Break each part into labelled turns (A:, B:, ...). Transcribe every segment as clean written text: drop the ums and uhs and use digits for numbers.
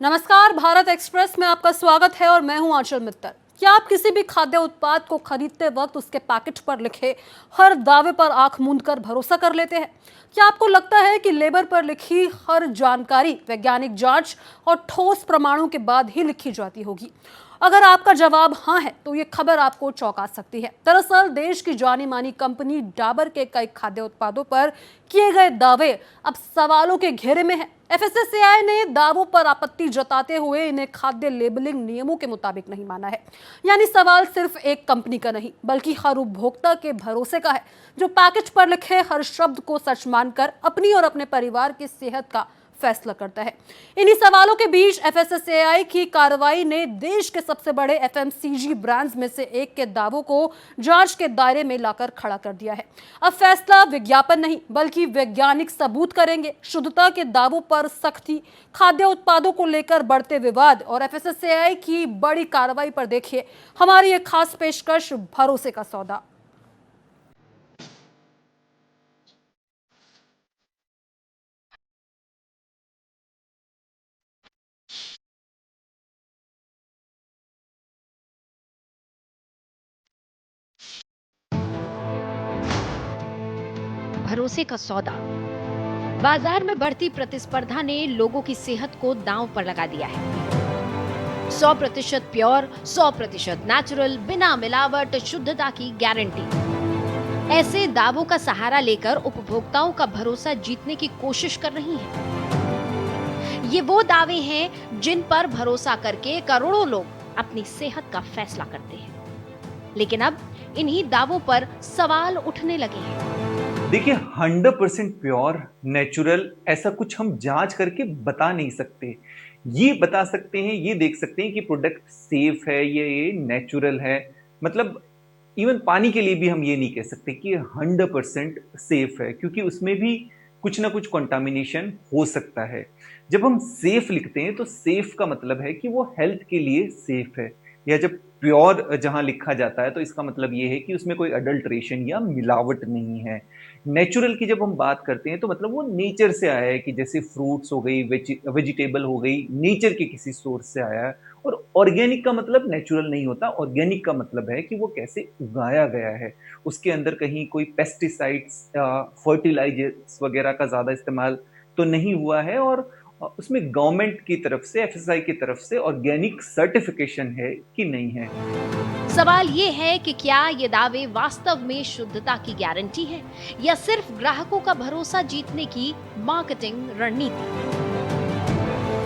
A: नमस्कार, भारत एक्सप्रेस में आपका स्वागत है और मैं हूं आंचल मित्तल। क्या आप किसी भी खाद्य उत्पाद को खरीदते वक्त उसके पैकेट पर लिखे हर दावे पर आंख मूंद कर भरोसा कर लेते हैं? क्या आपको लगता है कि लेबर पर लिखी हर जानकारी वैज्ञानिक जांच और ठोस प्रमाणों के बाद ही लिखी जाती होगी? अगर आपका जवाब हाँ है तो ये खबर आपको चौंका सकती है। दरअसल देश की जानी मानी कंपनी डाबर के कई खाद्य उत्पादों पर किए गए दावे अब सवालों के घेरे में है। एफएसएसएआई ने दावों पर आपत्ति जताते हुए इन्हें खाद्य लेबलिंग नियमों के मुताबिक नहीं माना है। यानी सवाल सिर्फ एक कंपनी का नहीं बल्कि हर उपभोक्ता के भरोसे का है, जो पैकेज पर लिखे हर शब्द को सच मानकर अपनी और अपने परिवार की सेहत का फैसला करता है। इन्हीं सवालों के बीच एफएसएसएआई की कार्रवाई ने देश के सबसे बड़े एफएमसीजी ब्रांड्स में से एक के दावों को जांच के दायरे में लाकर खड़ा कर दिया है। अब फैसला विज्ञापन नहीं बल्कि वैज्ञानिक सबूत करेंगे। शुद्धता के दावों पर सख्ती, खाद्य उत्पादों को लेकर बढ़ते विवाद और एफएसएसएआई की बड़ी कार्रवाई पर देखिए हमारी एक खास पेशकश, भरोसे का सौदा।
B: भरोसे का सौदा। बाजार में बढ़ती प्रतिस्पर्धा ने लोगों की सेहत को दांव पर लगा दिया है। 100% प्योर, 100% नेचुरल, बिना मिलावट, शुद्धता की गारंटी। ऐसे दावों का सहारा लेकर उपभोक्ताओं का भरोसा जीतने की कोशिश कर रही हैं। ये वो दावे हैं जिन पर भरोसा करके करोड़ों लोग अपनी सेहत का फैसला करते हैं। लेकिन अब इन्हीं दावों पर सवाल उठने लगे हैं।
C: देखिए 100% प्योर नेचुरल ऐसा कुछ हम जांच करके बता नहीं सकते। ये बता सकते हैं, ये देख सकते हैं कि प्रोडक्ट सेफ है, ये नेचुरल है। मतलब इवन पानी के लिए भी हम ये नहीं कह सकते कि ये 100% सेफ है, क्योंकि उसमें भी कुछ ना कुछ कंटामिनेशन हो सकता है। जब हम सेफ लिखते हैं तो सेफ का मतलब है कि वो हेल्थ के लिए सेफ है, या जब प्योर जहां लिखा जाता है तो इसका मतलब ये है कि उसमें कोई अडल्ट्रेशन या मिलावट नहीं है। नेचुरल की जब हम बात करते हैं तो मतलब वो नेचर से आया है, कि जैसे फ्रूट्स हो गई, वेजिटेबल हो गई, नेचर के किसी सोर्स से आया है। और ऑर्गेनिक का मतलब नेचुरल नहीं होता। ऑर्गेनिक का मतलब है कि वो कैसे उगाया गया है, उसके अंदर कहीं कोई पेस्टिसाइड्स, फर्टिलाइजर्स वगैरह का ज्यादा इस्तेमाल तो नहीं हुआ है, और उसमें गवर्नमेंट की तरफ से, एफएसआई की तरफ से ऑर्गेनिक सर्टिफिकेशन है कि नहीं है।
B: सवाल ये है कि क्या ये दावे वास्तव में शुद्धता की गारंटी है या सिर्फ ग्राहकों का भरोसा जीतने की मार्केटिंग रणनीति।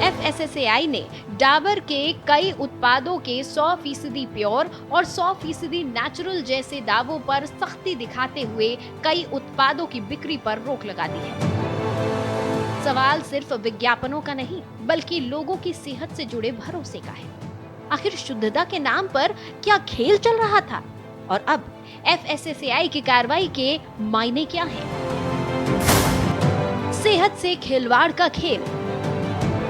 B: एफएसएसएआई ने डाबर के कई उत्पादों के 100% प्योर और 100% नेचुरल जैसे दावों पर सख्ती दिखाते हुए कई उत्पादों की बिक्री पर रोक लगा दी है। सवाल सिर्फ विज्ञापनों का नहीं बल्कि लोगों की सेहत से जुड़े भरोसे का है। आखिर शुद्धता के नाम पर क्या खेल चल रहा था, और अब एफएसएसएआई की कार्रवाई के मायने क्या हैं? सेहत से खिलवाड़ का खेल।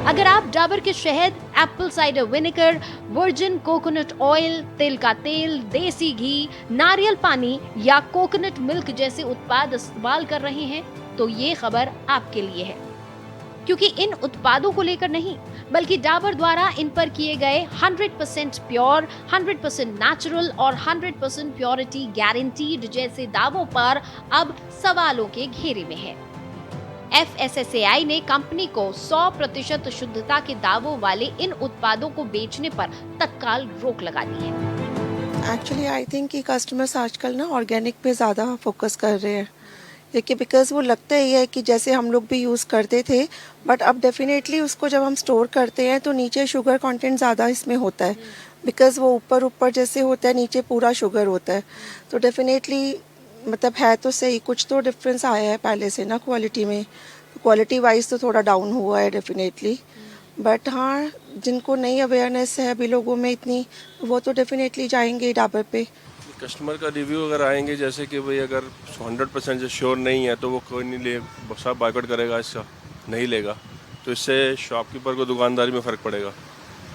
B: अगर आप डाबर के शहद, Apple cider vinegar, virgin coconut oil, तिल का तेल, देसी घी, नारियल पानी या कोकोनट मिल्क जैसे उत्पाद इस्तेमाल कर रहे हैं तो ये खबर आपके लिए है, क्योंकि इन उत्पादों को लेकर नहीं बल्कि डाबर द्वारा इन पर किए गए 100% प्योर, 100% नेचुरल और 100% प्योरिटी गारंटीड जैसे दावों पर अब सवालों के घेरे में है। एफएसएसएआई ने कंपनी को 100% शुद्धता के दावों वाले इन उत्पादों को बेचने पर तत्काल रोक लगा दी है।
D: एक्चुअली आई थिंक कि कस्टमर्स आजकल ना ऑर्गेनिक पे ज़्यादा फोकस कर रहे हैं, क्योंकि बिकॉज वो लगता ही है कि जैसे हम लोग भी यूज़ करते थे, बट अब डेफिनेटली उसको जब हम स्टोर करते हैं तो नीचे शुगर कंटेंट ज़्यादा इसमें होता है, बिकॉज वो ऊपर ऊपर जैसे होता है, नीचे पूरा शुगर होता है। तो डेफिनेटली मतलब है तो सही, कुछ तो डिफरेंस आया है पहले से ना क्वालिटी में। क्वालिटी वाइज तो थोड़ा डाउन हुआ है डेफिनेटली, बट हाँ जिनको नई अवेयरनेस है अभी लोगों में इतनी, वो तो डेफिनेटली जाएंगे डाबर पे।
E: कस्टमर का रिव्यू अगर आएंगे, जैसे कि भाई अगर 100% से श्योर नहीं है तो वो कोई नहीं ले, सब बाइकआउट करेगा, इसका नहीं लेगा, तो इससे शॉपकीपर को दुकानदारी में फ़र्क पड़ेगा,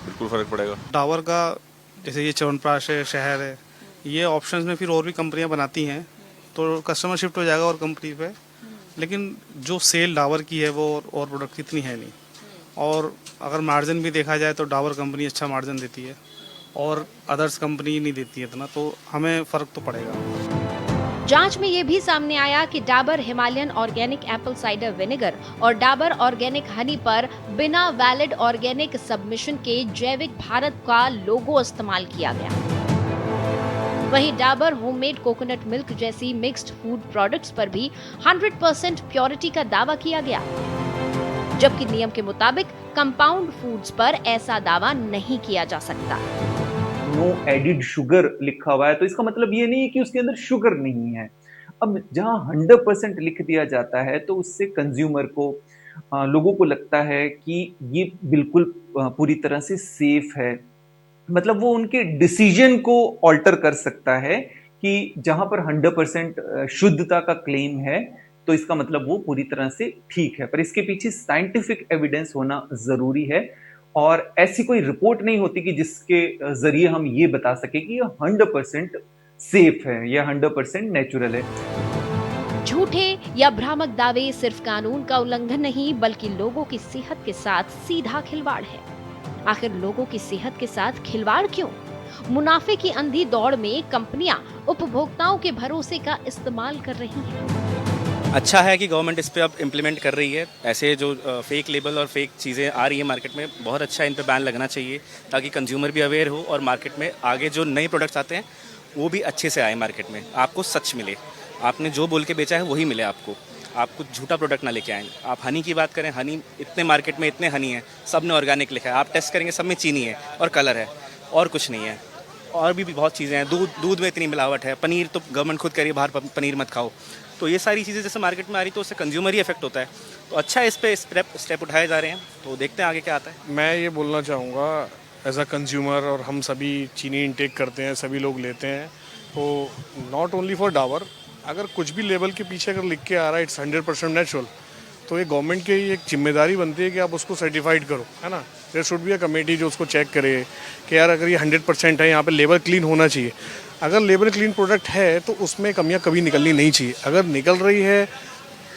E: बिल्कुल फ़र्क पड़ेगा।
F: डाबर का जैसे ये च्यवनप्राश है, शहर है, ये ऑप्शंस में फिर और भी कंपनियां बनाती हैं तो कस्टमर शिफ्ट हो जाएगा और कंपनी पे, लेकिन जो सेल डाबर की है वो और प्रोडक्ट की इतनी है नहीं। और अगर मार्जिन भी देखा जाए तो डाबर कंपनी अच्छा मार्जिन देती है और अदर्स कंपनी नहीं देती है इतना, तो हमें फ़र्क तो पड़ेगा।
B: जांच में ये भी सामने आया कि Dabur Himalayan organic Apple cider vinegar और डाबर ऑर्गेनिक हनी पर बिना वैलिड ऑर्गेनिक सबमिशन के जैविक भारत का लोगो इस्तेमाल किया गया। वहीं डाबर होममेड कोकोनट मिल्क जैसी मिक्स्ड फूड प्रोडक्ट्स पर भी 100% प्योरिटी का दावा किया गया, जबकि नियम के मुताबिक कंपाउंड फूड्स पर ऐसा दावा नहीं किया जा सकता।
C: नो एडिड शुगर लिखा हुआ है तो इसका मतलब ये नहीं है कि उसके अंदर शुगर नहीं है। अब जहां 100% लिख दिया जाता है तो उससे कंज्यूमर को लोगों को लगता है कि ये बिल्कुल पूरी तरह से सेफ है। मतलब वो उनके डिसीजन को ऑल्टर कर सकता है कि जहां पर 100% शुद्धता का क्लेम है तो इसका मतलब वो पूरी तरह से ठीक है, पर इसके पीछे साइंटिफिक एविडेंस होना जरूरी है और ऐसी कोई रिपोर्ट नहीं होती कि जिसके जरिए हम ये बता सके कि ये 100% सेफ है या 100% नेचुरल है।
B: झूठे या भ्रामक दावे सिर्फ कानून का उल्लंघन नहीं बल्कि लोगों की सेहत के साथ सीधा खिलवाड़ है। आखिर लोगों की सेहत के साथ खिलवाड़ क्यों? मुनाफे की अंधी दौड़ में कंपनियां उपभोक्ताओं के भरोसे का इस्तेमाल कर रही हैं।
G: अच्छा है कि गवर्नमेंट इस पे अब इम्प्लीमेंट कर रही है। ऐसे जो फेक लेबल और फेक चीज़ें आ रही है मार्केट में, बहुत अच्छा इन पे बैन लगना चाहिए ताकि कंज्यूमर भी अवेयर हो और मार्केट में आगे जो नए प्रोडक्ट्स आते हैं वो भी अच्छे से आए मार्केट में, आपको सच मिले, आपने जो बोल के बेचा है वही मिले आपको कुछ झूठा प्रोडक्ट ना लेके आए। आप हनी की बात करें, हनी इतने मार्केट में इतने हनी है, सब ने ऑर्गेनिक लिखा है, आप टेस्ट करेंगे सब में चीनी है और कलर है और कुछ नहीं है। और भी बहुत चीज़ें हैं, दूध में इतनी मिलावट है, पनीर तो गवर्नमेंट खुद कह रही है बाहर पनीर मत खाओ। तो ये सारी चीज़ें जैसे मार्केट में आ रही तो उससे कंज्यूमर ही इफेक्ट होता है। तो अच्छा इस पे स्टेप उठाए जा रहे हैं, तो देखते हैं आगे क्या आता है।
H: मैं ये बोलना चाहूँगा एज अ कंज्यूमर, और हम सभी चीनी इंटेक करते हैं, सभी लोग लेते हैं, तो नॉट ओनली फॉर डाबर, अगर कुछ भी लेबल के पीछे अगर लिख के आ रहा है इट्स 100% नेचुरल, तो ये गवर्नमेंट की एक जिम्मेदारी बनती है कि आप उसको सर्टिफाइड करो, है ना। There should be a committee जो उसको चेक करे कि यार अगर ये 100% है, यहाँ पे लेबल क्लीन होना चाहिए। अगर लेबल क्लीन प्रोडक्ट है तो उसमें कमियां कभी निकलनी नहीं चाहिए। अगर निकल रही है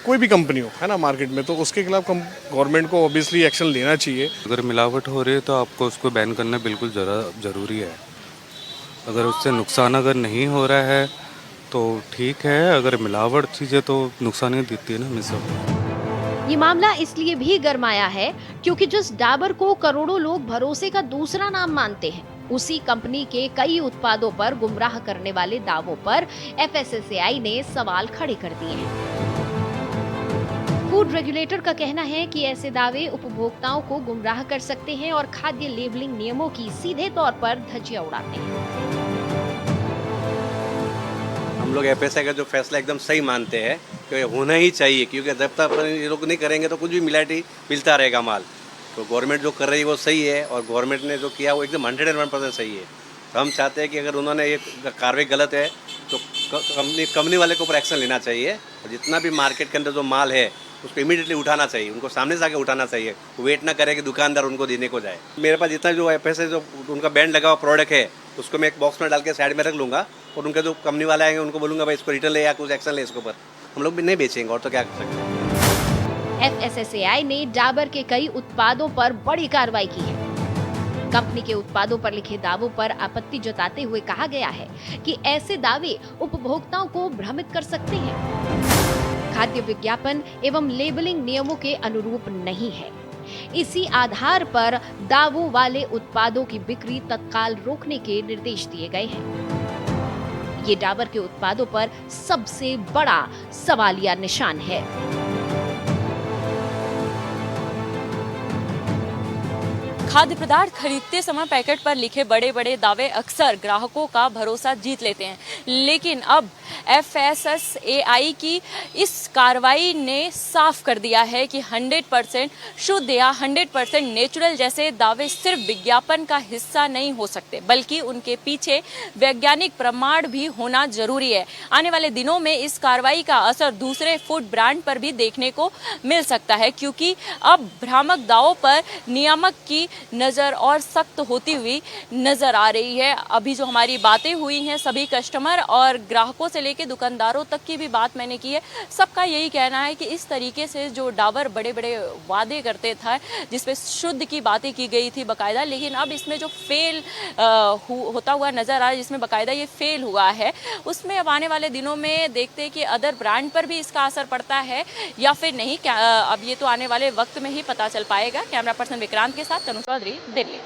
H: कोई भी कंपनी हो, है ना, मार्केट में, तो उसके खिलाफ गवर्नमेंट को ऑब्वियसली एक्शन लेना चाहिए।
I: अगर मिलावट हो रही है तो आपको उसको बैन करना बिल्कुल ज़रूरी है। अगर उससे नुकसान अगर नहीं हो रहा है तो ठीक है, अगर मिलावट चीज़ें तो नुकसान ही देती है ना हमें सब।
B: ये मामला इसलिए भी गरमाया है क्योंकि जिस डाबर को करोड़ों लोग भरोसे का दूसरा नाम मानते हैं, उसी कंपनी के कई उत्पादों पर गुमराह करने वाले दावों पर FSSAI ने सवाल खड़े कर दिए हैं। फूड रेगुलेटर का कहना है कि ऐसे दावे उपभोक्ताओं को गुमराह कर सकते हैं और खाद्य लेबलिंग नियमों की सीधे तौर पर धज्जियां उड़ाते हैं।
J: हम लोग FSSAI का जो फैसला एकदम सही मानते हैं कि होना ही चाहिए, क्योंकि जब तक ये लोग नहीं करेंगे तो कुछ भी मिलता रहेगा माल। तो गवर्नमेंट जो कर रही है वो सही है और गवर्नमेंट ने जो किया वो एकदम 101% सही है। तो हम चाहते हैं कि अगर उन्होंने ये कार्रवाई गलत है तो कंपनी वाले के ऊपर एक्शन लेना चाहिए और जितना भी मार्केट के अंदर जो माल है उसको इमीडिएटली उठाना चाहिए, उनको सामने से आके उठाना चाहिए, वेट ना करे कि दुकानदार उनको देने को जाए। मेरे पास जितना जो FSSAI जो उनका बैंड लगा हुआ प्रोडक्ट है उसको मैं एक बॉक्स में डाल के साइड में रख लूँगा और उनके जो कंपनी वाले आएंगे उनको बोलूँगा भाई इसको रिटर्न ले या कुछ एक्शन ले इसके ऊपर। हम लोग भी नहीं बेचेंगे और तो क्या कर सकते हैं।
B: FSSAI ने डाबर के कई उत्पादों पर बड़ी कार्रवाई की है। कंपनी के उत्पादों पर लिखे दावों पर आपत्ति जताते हुए कहा गया है कि ऐसे दावे उपभोक्ताओं को भ्रमित कर सकते हैं, खाद्य विज्ञापन एवं लेबलिंग नियमों के अनुरूप नहीं है। इसी आधार पर दावों वाले उत्पादों की बिक्री तत्काल रोकने के निर्देश दिए गए हैं। ये डाबर के उत्पादों पर सबसे बड़ा सवालिया निशान है।
K: खाद्य पदार्थ खरीदते समय पैकेट पर लिखे बड़े बड़े दावे अक्सर ग्राहकों का भरोसा जीत लेते हैं, लेकिन अब FSSAI की इस कार्रवाई ने साफ कर दिया है कि 100% शुद्ध या 100% नेचुरल जैसे दावे सिर्फ विज्ञापन का हिस्सा नहीं हो सकते, बल्कि उनके पीछे वैज्ञानिक प्रमाण भी होना जरूरी है। आने वाले दिनों में इस कार्रवाई का असर दूसरे फूड ब्रांड पर भी देखने को मिल सकता है, क्योंकि अब भ्रामक दावों पर नियामक की नज़र और सख्त होती हुई नज़र आ रही है। अभी जो हमारी बातें हुई हैं सभी कस्टमर और ग्राहकों से लेकर दुकानदारों तक की भी बात मैंने की है, सबका यही कहना है कि इस तरीके से जो डाबर बड़े बड़े वादे करते था, जिसपे शुद्ध की बातें की गई थी बाकायदा, लेकिन अब इसमें जो फेल होता हुआ नज़र आ रहा है, जिसमें बाकायदा ये फेल हुआ है, उसमें अब आने वाले दिनों में देखते हैं कि अदर ब्रांड पर भी इसका असर पड़ता है या फिर नहीं। अब ये तो आने वाले वक्त में ही पता चल पाएगा। कैमरा पर्सन विक्रांत के साथ तनु चौधरी, दिल्ली।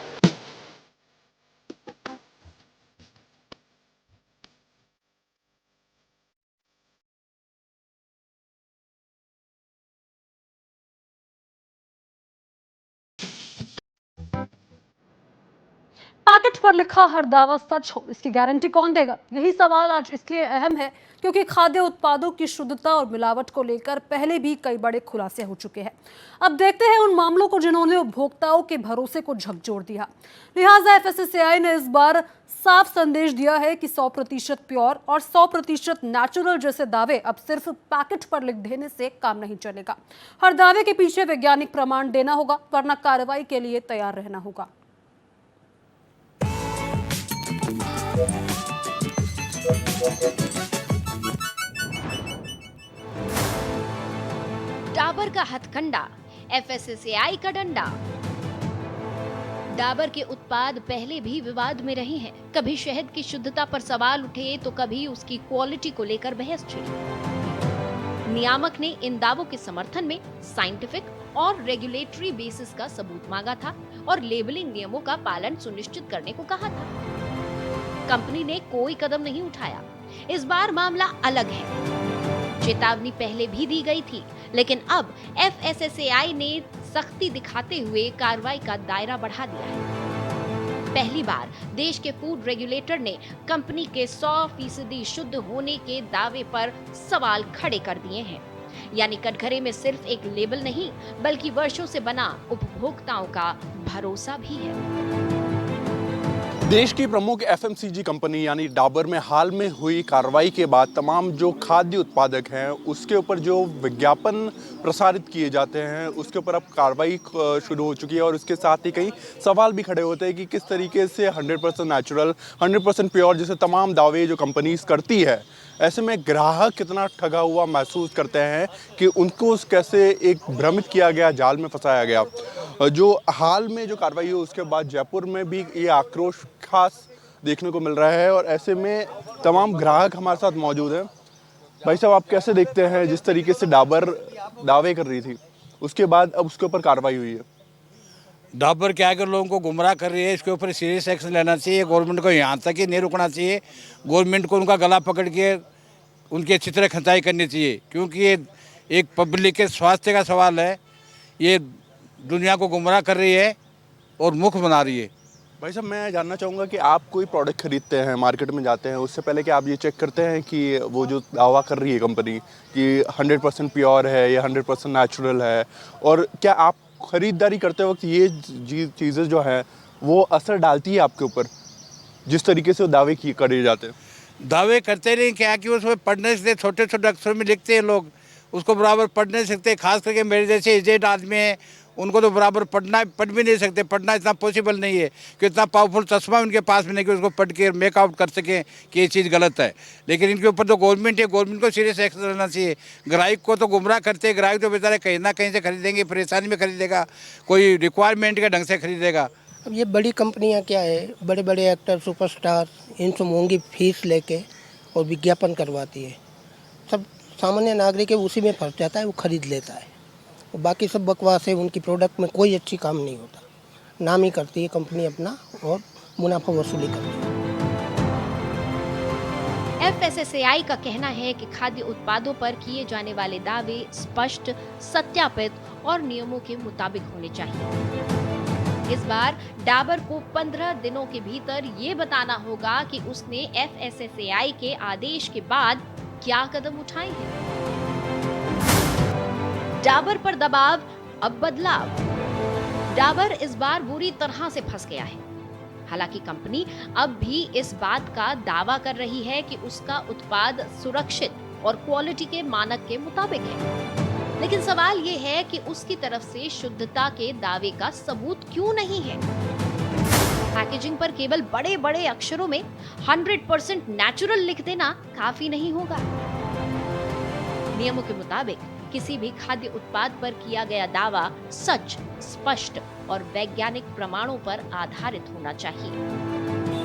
A: पैकेट पर लिखा हर दावा सच हो, इसकी गारंटी कौन देगा? यही सवाल आज इसलिए अहम है क्योंकि खाद्य उत्पादों की शुद्धता और मिलावट को लेकर पहले भी कई बड़े खुलासे हो चुके हैं। अब देखते हैं उन मामलों को जिन्होंने उपभोक्ताओं के भरोसे को झकझोर दिया। लिहाजा FSSAI ने इस बार साफ संदेश दिया है कि 100% प्योर और 100% नेचुरल जैसे दावे अब सिर्फ पैकेट पर लिख देने से काम नहीं चलेगा। हर दावे के पीछे वैज्ञानिक प्रमाण देना होगा, वरना कार्रवाई के लिए तैयार रहना होगा।
B: डाबर का हथकंडा, FSSAI का डंडा। डाबर के उत्पाद पहले भी विवाद में रहे हैं। कभी शहद की शुद्धता पर सवाल उठे तो कभी उसकी क्वालिटी को लेकर बहस छिड़ी। नियामक ने इन दावों के समर्थन में साइंटिफिक और रेगुलेटरी बेसिस का सबूत मांगा था और लेबलिंग नियमों का पालन सुनिश्चित करने को कहा था। कंपनी ने कोई कदम नहीं उठाया। इस बार मामला अलग है। चेतावनी पहले भी दी गई थी, लेकिन अब FSSAI ने सख्ती दिखाते हुए कार्रवाई का दायरा बढ़ा दिया है। पहली बार देश के फूड रेगुलेटर ने कंपनी के 100% शुद्ध होने के दावे पर सवाल खड़े कर दिए हैं। यानी कटघरे में सिर्फ एक लेबल नहीं, बल्कि वर्षों से बना उपभोक्ताओं का भरोसा भी है।
L: देश की प्रमुख FMCG कंपनी यानी डाबर में हाल में हुई कार्रवाई के बाद तमाम जो खाद्य उत्पादक हैं उसके ऊपर जो विज्ञापन प्रसारित किए जाते हैं उसके ऊपर अब कार्रवाई शुरू हो चुकी है और उसके साथ ही कई सवाल भी खड़े होते हैं कि किस तरीके से 100% नेचुरल, 100% प्योर जैसे तमाम दावे जो कंपनीज करती है, ऐसे में ग्राहक कितना ठगा हुआ महसूस करते हैं कि उनको कैसे एक भ्रमित किया गया, जाल में फंसाया गया। जो हाल में जो कार्रवाई हुई उसके बाद जयपुर में भी ये आक्रोश खास देखने को मिल रहा है और ऐसे में तमाम ग्राहक हमारे साथ मौजूद हैं। भाई साहब, आप कैसे देखते हैं जिस तरीके से डाबर दावे कर रही थी उसके बाद अब उसके ऊपर कार्रवाई हुई है?
M: डाबर क्या कर लोगों को गुमराह कर रही है, इसके ऊपर सीरियस एक्शन लेना चाहिए। गवर्नमेंट को यहाँ तक ही नहीं रुकना चाहिए। गवर्नमेंट को उनका गला पकड़ के उनकी अच्छी तरह खंचाई करनी चाहिए, क्योंकि ये एक पब्लिक के स्वास्थ्य का सवाल है। ये दुनिया को गुमराह कर रही है और मुख बना रही है।
L: भाई साहब, मैं जानना चाहूँगा कि आप कोई प्रोडक्ट खरीदते हैं, मार्केट में जाते हैं, उससे पहले कि आप ये चेक करते हैं कि वो जो दावा कर रही है कंपनी कि 100% प्योर है या 100% नेचुरल है, और क्या आप ख़रीदारी करते वक्त ये चीज़ें जो हैं वो असर डालती है आपके ऊपर जिस तरीके से वो दावे करे जाते हैं?
M: दावे करते नहीं क्या कि उसमें पढ़ने से छोटे छोटे अक्षरों में लिखते हैं लोग, उसको बराबर पढ़ नहीं सकते। खास करके मेरे जैसे एजेड आदमी हैं, उनको तो बराबर पढ़ भी नहीं सकते। पढ़ना इतना पॉसिबल नहीं है कि इतना पावरफुल चश्मा उनके पास में नहीं कि उसको पढ़ के मेक आउट कर सकें कि ये चीज़ गलत है। लेकिन इनके ऊपर तो गवर्नमेंट है, गवर्नमेंट को सीरियस एक्शन लेना चाहिए। ग्राहक को तो गुमराह करते हैं। ग्राहक तो बेचारे कहीं ना कहीं से खरीदेंगे, परेशानी में खरीदेगा, कोई रिक्वायरमेंट के ढंग से खरीदेगा।
N: अब ये बड़ी कंपनियां क्या है, बड़े बड़े एक्टर, सुपरस्टार, इनसे महंगी फीस लेके और विज्ञापन करवाती है। सब सामान्य नागरिक है उसी में फंस जाता है, वो खरीद लेता है। और बाकी सब बकवास है, उनकी प्रोडक्ट में कोई अच्छी काम नहीं होता। नाम ही करती है कंपनी अपना और मुनाफा वसूली करती है।
B: FSSAI का कहना है कि खाद्य उत्पादों पर किए जाने वाले दावे स्पष्ट, सत्यापित और नियमों के मुताबिक होने चाहिए। इस बार डाबर को 15 दिनों के भीतर ये बताना होगा कि उसने FSSAI के आदेश के बाद क्या कदम उठाए हैं। डाबर पर दबाव, अब बदलाव। डाबर इस बार बुरी तरह से फंस गया है। हालांकि कंपनी अब भी इस बात का दावा कर रही है कि उसका उत्पाद सुरक्षित और क्वालिटी के मानक के मुताबिक है। लेकिन सवाल ये है कि उसकी तरफ से शुद्धता के दावे का सबूत क्यों नहीं है। पैकेजिंग पर केवल बड़े बड़े अक्षरों में 100% नेचुरल लिख देना काफी नहीं होगा। नियमों के मुताबिक किसी भी खाद्य उत्पाद पर किया गया दावा सच, स्पष्ट और वैज्ञानिक प्रमाणों पर आधारित होना चाहिए।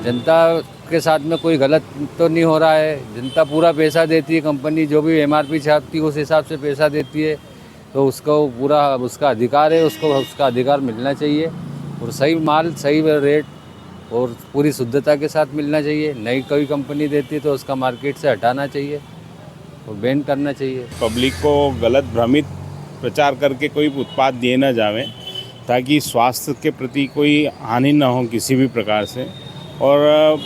O: जनता के साथ में कोई गलत तो नहीं हो रहा है। जनता पूरा पैसा देती है, कंपनी जो भी MRP छापती है उस हिसाब से पैसा देती है, तो उसको पूरा उसका अधिकार है, उसको उसका अधिकार मिलना चाहिए और सही माल, सही रेट और पूरी शुद्धता के साथ मिलना चाहिए। नई कोई कंपनी देती है तो उसका मार्केट से हटाना चाहिए और बैन करना चाहिए।
P: पब्लिक को गलत भ्रमित प्रचार करके कोई उत्पाद दिए न जावे, ताकि स्वास्थ्य के प्रति कोई हानि न हो किसी भी प्रकार से। और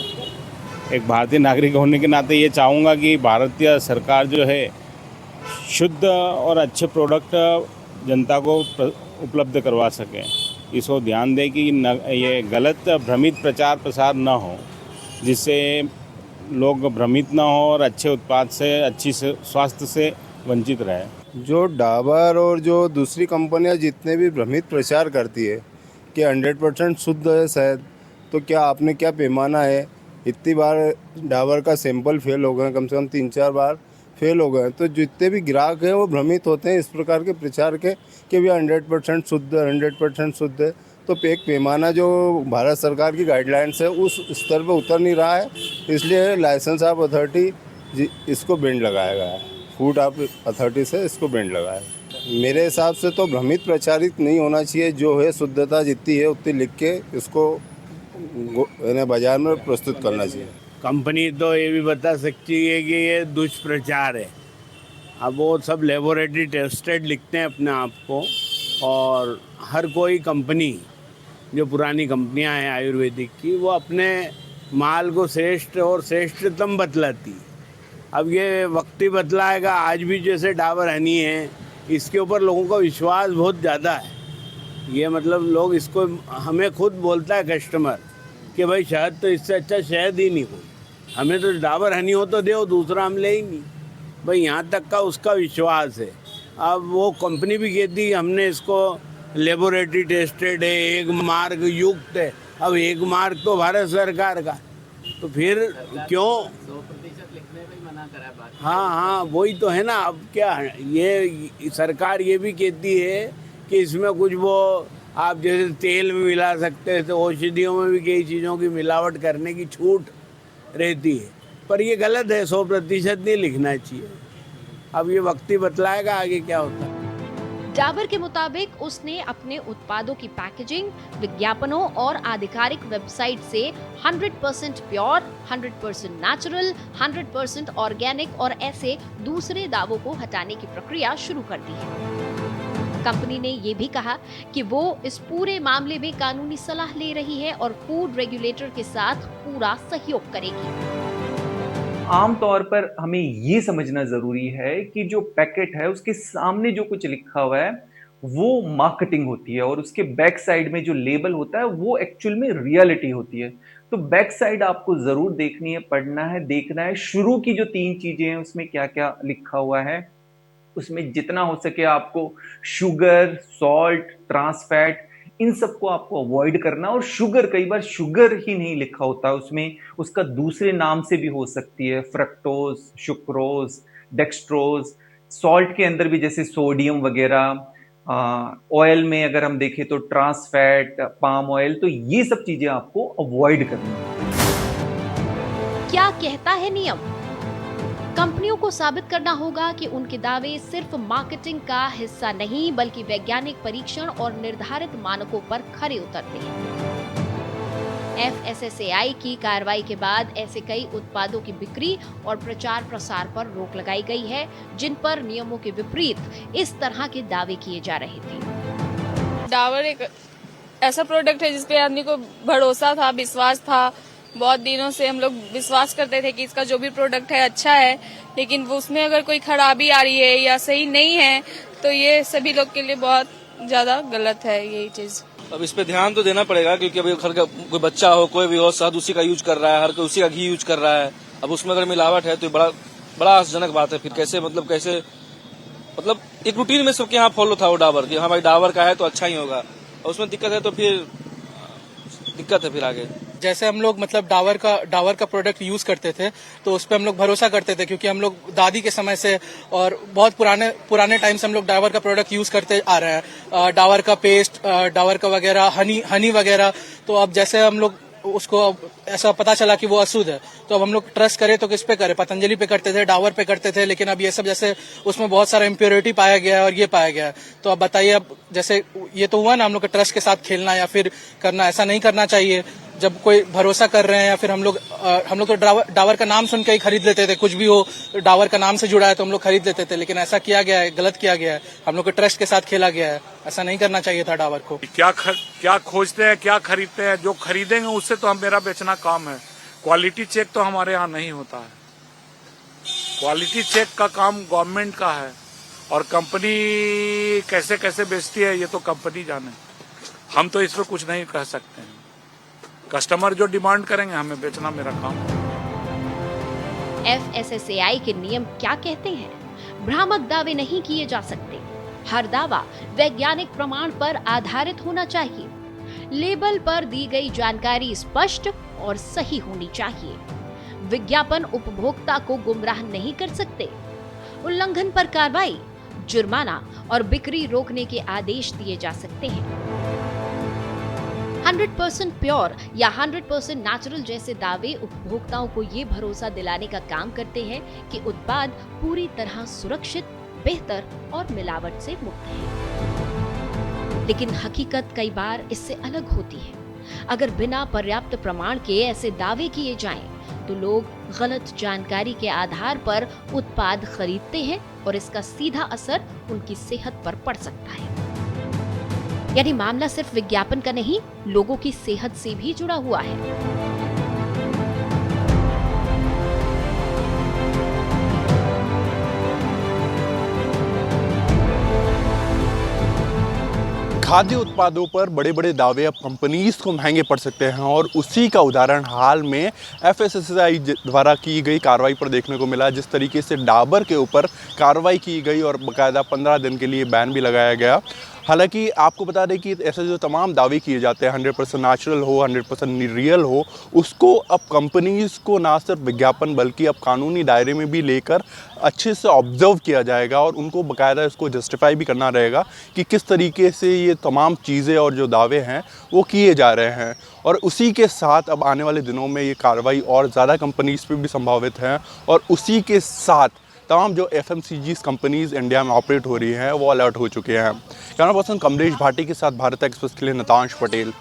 P: एक भारतीय नागरिक होने के नाते ये चाहूँगा कि भारतीय सरकार जो है शुद्ध और अच्छे प्रोडक्ट जनता को उपलब्ध करवा सके। इसको ध्यान दें कि ये गलत भ्रमित प्रचार प्रसार न हो, जिससे लोग भ्रमित न हो और अच्छे उत्पाद से, अच्छी स्वास्थ्य से वंचित रहे।
Q: जो डाबर और जो दूसरी कंपनियां जितने भी भ्रमित प्रचार करती है कि 100% शुद्ध है शहद, तो क्या आपने क्या पैमाना है? इतनी बार डाबर का सैंपल फेल हो गए, कम से कम 3-4 बार फेल हो गए, तो जितने भी ग्राहक हैं वो भ्रमित होते हैं इस प्रकार के प्रचार के कि भी 100% शुद्ध, 100% शुद्ध है। तो एक पैमाना जो भारत सरकार की गाइडलाइंस है उस स्तर पर उतर नहीं रहा है, इसलिए लाइसेंस ऑफ अथॉरिटी इसको बैंड लगाया गया है। फूड ऑफ अथॉरिटी से इसको बैंड लगाया है। मेरे हिसाब से तो भ्रमित प्रचारित नहीं होना चाहिए। जो है शुद्धता जितनी है उतनी लिख के इसको बाजार में प्रस्तुत करना चाहिए।
P: कंपनी तो ये भी बता सकती है कि ये दुष्प्रचार है। अब वो सब लेबोरेटरी टेस्टेड लिखते हैं अपने आप को, और हर कोई कंपनी जो पुरानी कंपनियां हैं आयुर्वेदिक की, वो अपने माल को श्रेष्ठ और श्रेष्ठतम बतलाती। अब ये वक्त ही बतलाएगा। आज भी जैसे डाबर हनी है, इसके ऊपर लोगों का विश्वास बहुत ज़्यादा है। ये मतलब लोग इसको, हमें खुद बोलता है कस्टमर कि भाई शहद तो इससे अच्छा शहद ही नहीं कोई, हमें तो डाबर हनी हो तो दो, दूसरा हम ले ही नहीं। भाई यहाँ तक का उसका विश्वास है। अब वो कंपनी भी कहती है हमने इसको लेबोरेटरी टेस्टेड है, एक मार्ग युक्त है। अब एक मार्ग तो भारत सरकार का, तो फिर क्यों
G: 100% लिखने पे मना करा है बात।
P: हाँ, वही तो है ना। अब क्या ये सरकार ये भी कहती है कि इसमें कुछ वो आप जैसे तेल में मिला सकते हैं, तो औषधियों में भी कई चीज़ों की मिलावट करने की छूट रहती है, पर ये गलत है। 100% नहीं लिखना चाहिए। अब ये वक्त ही बतलाएगा आगे क्या होता है।
B: डाबर के मुताबिक उसने अपने उत्पादों की पैकेजिंग, विज्ञापनों और आधिकारिक वेबसाइट से 100% प्योर, 100% नेचुरल, 100% ऑर्गेनिक और ऐसे दूसरे दावों को हटाने की प्रक्रिया शुरू कर दी है। कंपनी ने ये भी कहा कि वो इस पूरे मामले में कानूनी सलाह ले रही है और फूड रेगुलेटर के साथ पूरा सहयोग करेगी।
C: आमतौर पर हमें ये समझना जरूरी है कि जो पैकेट है उसके सामने जो कुछ लिखा हुआ है वो मार्केटिंग होती है, और उसके बैक साइड में जो लेबल होता है वो एक्चुअल में रियलिटी होती है। तो बैक साइड आपको जरूर देखनी है, पढ़ना है, देखना है। शुरू की जो 3 चीजें हैं उसमें क्या क्या लिखा हुआ है, उसमें जितना हो सके आपको शुगर, सॉल्ट, ट्रांस फैट, इन सबको आपको अवॉइड करना। और शुगर, कई बार शुगर ही नहीं लिखा होता, उसमें उसका दूसरे नाम से भी हो सकती है, फ्रक्टोज, सुक्रोज, डेक्सट्रोज। सॉल्ट के अंदर भी जैसे सोडियम वगैरह। ऑयल में अगर हम देखें तो ट्रांस फैट, पाम ऑयल, तो ये सब चीजें आपको अवॉइड करनी है।
B: क्या कहता है नियम? कंपनियों को साबित करना होगा कि उनके दावे सिर्फ मार्केटिंग का हिस्सा नहीं बल्कि वैज्ञानिक परीक्षण और निर्धारित मानकों पर खरे उतरते हैं। FSSAI की कार्रवाई के बाद ऐसे कई उत्पादों की बिक्री और प्रचार प्रसार पर रोक लगाई गई है जिन पर नियमों के विपरीत इस तरह के दावे किए जा रहे थे।
K: डाबर एक ऐसा प्रोडक्ट है जिसपे आदमी को भरोसा था, विश्वास था। बहुत दिनों से हम लोग विश्वास करते थे कि इसका जो भी प्रोडक्ट है अच्छा है, लेकिन वो उसमें अगर कोई खराबी आ रही है या सही नहीं है तो ये सभी लोग के लिए बहुत ज्यादा गलत है यही चीज।
G: अब इस पे ध्यान तो देना पड़ेगा, क्योंकि अभी घर का कोई बच्चा हो, कोई भी हो, शहद उसी का यूज कर रहा है, हर कोई उसी का घी यूज कर रहा है। अब उसमें अगर मिलावट है तो बड़ा आश्चर्यजनक बात है। फिर कैसे मतलब एक रूटीन में सबके यहाँ फॉलो था वो डाबर कि हाँ भाई डाबर का है तो अच्छा ही होगा, और उसमें दिक्कत है तो फिर दिक्कत है फिर आगे।
F: जैसे हम लोग मतलब डाबर का प्रोडक्ट यूज करते थे तो उस पर हम लोग भरोसा करते थे, क्योंकि हम लोग दादी के समय से और बहुत पुराने टाइम से हम लोग डाबर का प्रोडक्ट यूज करते आ रहे हैं। डाबर का पेस्ट, डाबर का वगैरह, हनी वगैरह। तो अब जैसे हम लोग उसको ऐसा पता चला कि वो अशुद्ध है, तो अब हम लोग ट्रस्ट करें तो किस पे करें? पतंजलि पे करते थे, डाबर पे करते थे, लेकिन अब ये सब जैसे उसमें बहुत सारा इम्प्योरिटी पाया गया है और ये पाया गया है। तो अब बताइए, अब जैसे ये तो हुआ ना हम लोग के ट्रस्ट के साथ खेलना या फिर करना, ऐसा नहीं करना चाहिए। जब कोई भरोसा कर रहे हैं या फिर हम लोग तो डाबर का नाम सुन के ही खरीद लेते थे, कुछ भी हो डाबर का नाम से जुड़ा है तो हम लोग खरीद लेते थे, लेकिन ऐसा किया गया है, गलत किया गया है, हम लोग के ट्रस्ट के साथ खेला गया है। ऐसा नहीं करना चाहिए था डाबर को।
H: क्या खोजते हैं, क्या खरीदते हैं, जो खरीदेंगे उससे तो मेरा बेचना काम है। क्वालिटी चेक तो हमारे यहाँ नहीं होता है। क्वालिटी चेक का काम गवर्नमेंट का है, और कंपनी कैसे कैसे बेचती है ये तो कंपनी जाने, हम तो इस पर कुछ नहीं कह सकते हैं। कस्टमर जो डिमांड करेंगे हमें बेचना मेरा काम।
B: FSSAI के नियम क्या कहते हैं? भ्रामक दावे नहीं किए जा सकते। हर दावा वैज्ञानिक प्रमाण पर आधारित होना चाहिए। लेबल पर दी गई जानकारी स्पष्ट और सही होनी चाहिए। विज्ञापन उपभोक्ता को गुमराह नहीं कर सकते। उल्लंघन पर कार्रवाई, जुर्माना और बिक्री रोकने के आदेश दिए जा सकते हैं। 100% प्योर या 100% नेचुरल जैसे दावे उपभोक्ताओं को ये भरोसा दिलाने का काम करते हैं कि उत्पाद पूरी तरह सुरक्षित, बेहतर और मिलावट से मुक्त है। लेकिन हकीकत कई बार इससे अलग होती है। अगर बिना पर्याप्त प्रमाण के ऐसे दावे किए जाएं, तो लोग गलत जानकारी के आधार पर उत्पाद खरीदते हैं और इसका सीधा असर उनकी सेहत पर पड़ सकता है। यानी मामला सिर्फ विज्ञापन का नहीं, लोगों की सेहत से भी जुड़ा हुआ है।
L: खाद्य उत्पादों पर बड़े बड़े दावे अब कंपनीज को महंगे पड़ सकते हैं, और उसी का उदाहरण हाल में FSSAI द्वारा की गई कार्रवाई पर देखने को मिला। जिस तरीके से डाबर के ऊपर कार्रवाई की गई और बाकायदा 15 दिन के लिए बैन भी लगाया गया। हालांकि आपको बता दें कि ऐसे जो तमाम दावे किए जाते हैं 100% नेचुरल हो, 100% रियल हो, उसको अब कंपनीज को ना सिर्फ विज्ञापन बल्कि अब कानूनी दायरे में भी लेकर अच्छे से ऑब्जर्व किया जाएगा, और उनको बाकायदा इसको जस्टिफाई भी करना रहेगा कि किस तरीके से ये तमाम चीज़ें और जो दावे हैं वो किए जा रहे हैं। और उसी के साथ अब आने वाले दिनों में ये कार्रवाई और ज़्यादा कंपनीज पे भी संभावित है, और उसी के साथ तमाम जो FMCG कंपनीज इंडिया में ऑपरेट हो रही हैं वो अलर्ट हो चुके हैं। कैमरा पर्सन कमलेश भाटी के साथ भारत एक्सप्रेस के लिए नतांश पटेल।